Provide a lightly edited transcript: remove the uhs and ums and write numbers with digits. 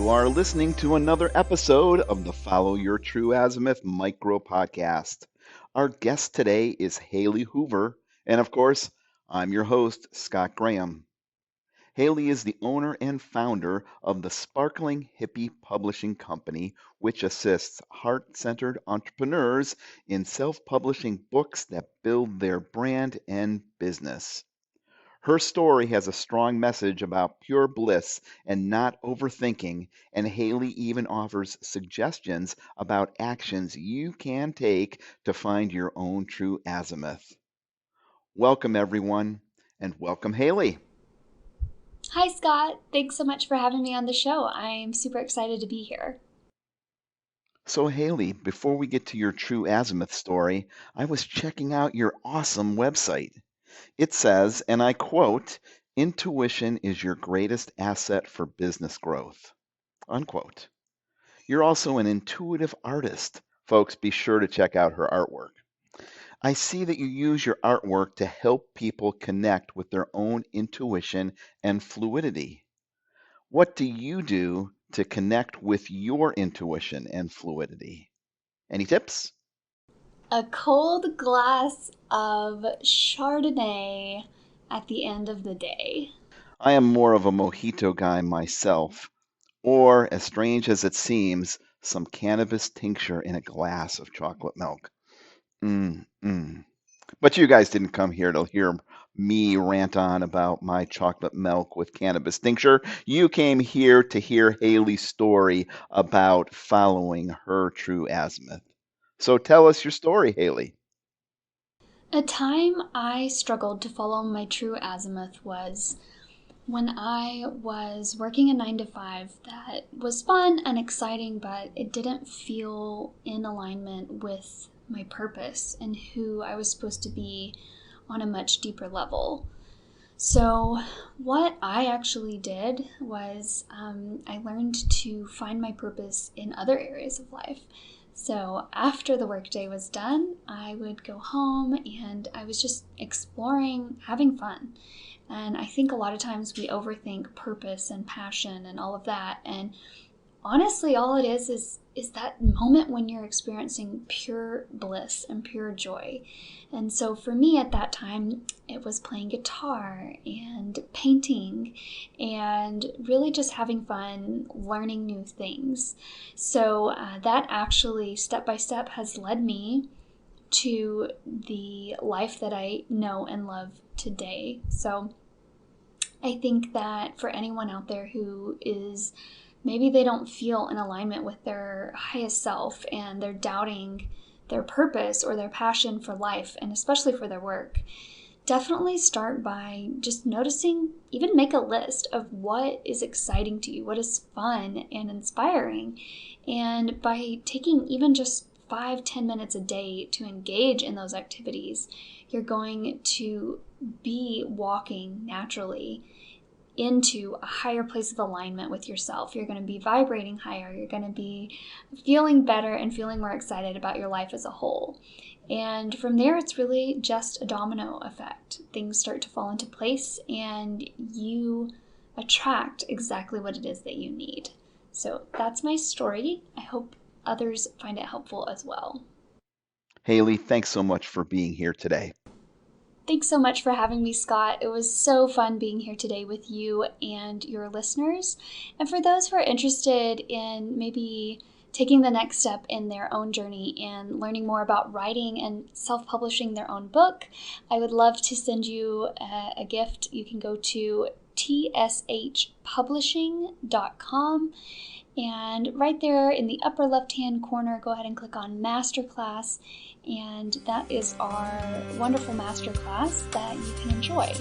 You are listening to another episode of the Follow Your True Azimuth Micro Podcast. Our guest today is Haley Hoover, and of course, I'm your host, Scott Graham. Haley is the owner and founder of the Sparkling Hippie Publishing Company, which assists heart-centered entrepreneurs in self-publishing books that build their brand and business. Her story has a strong message about pure bliss and not overthinking, and Haley even offers suggestions about actions you can take to find your own true azimuth. Welcome, everyone, and welcome, Haley. Hi, Scott. Thanks so much for having me on the show. I'm super excited to be here. So, Haley, before we get to your true azimuth story, I was checking out your awesome website. It says, and I quote, "Intuition is your greatest asset for business growth," unquote. You're also an intuitive artist. Folks, be sure to check out her artwork. I see that you use your artwork to help people connect with their own intuition and fluidity. What do you do to connect with your intuition and fluidity? Any tips? A cold glass of Chardonnay at the end of the day. I am more of a mojito guy myself, or, as strange as it seems, some cannabis tincture in a glass of chocolate milk. Mm. But you guys didn't come here to hear me rant on about my chocolate milk with cannabis tincture. You came here to hear Haley's story about following her true azimuth. So tell us your story, Haley. A time I struggled to follow my true azimuth was when I was working a 9 to 5 that was fun and exciting, but it didn't feel in alignment with my purpose and who I was supposed to be on a much deeper level. So what I actually did was I learned to find my purpose in other areas of life. So after the workday was done, I would go home and I was just exploring, having fun. And I think a lot of times we overthink purpose and passion and all of that. And honestly, all it is that moment when you're experiencing pure bliss and pure joy. And so for me at that time, it was playing guitar and painting and really just having fun, learning new things. So that actually, step by step, has led me to the life that I know and love today. So I think that for anyone out there who is maybe they don't feel in alignment with their highest self and they're doubting their purpose or their passion for life, and especially for their work, definitely start by just noticing, even make a list of what is exciting to you, what is fun and inspiring. And by taking even just 5-10 minutes a day to engage in those activities, you're going to be walking naturally into a higher place of alignment with yourself. You're going to be vibrating higher. You're going to be feeling better and feeling more excited about your life as a whole. And from there, it's really just a domino effect. Things start to fall into place and you attract exactly what it is that you need. So that's my story. I hope others find it helpful as well. Haley, thanks so much for being here today. Thanks so much for having me, Scott. It was so fun being here today with you and your listeners. And for those who are interested in maybe taking the next step in their own journey and learning more about writing and self-publishing their own book, I would love to send you a gift. You can go to tshpublishing.com. And right there in the upper left-hand corner, go ahead and click on Masterclass. And that is our wonderful masterclass that you can enjoy.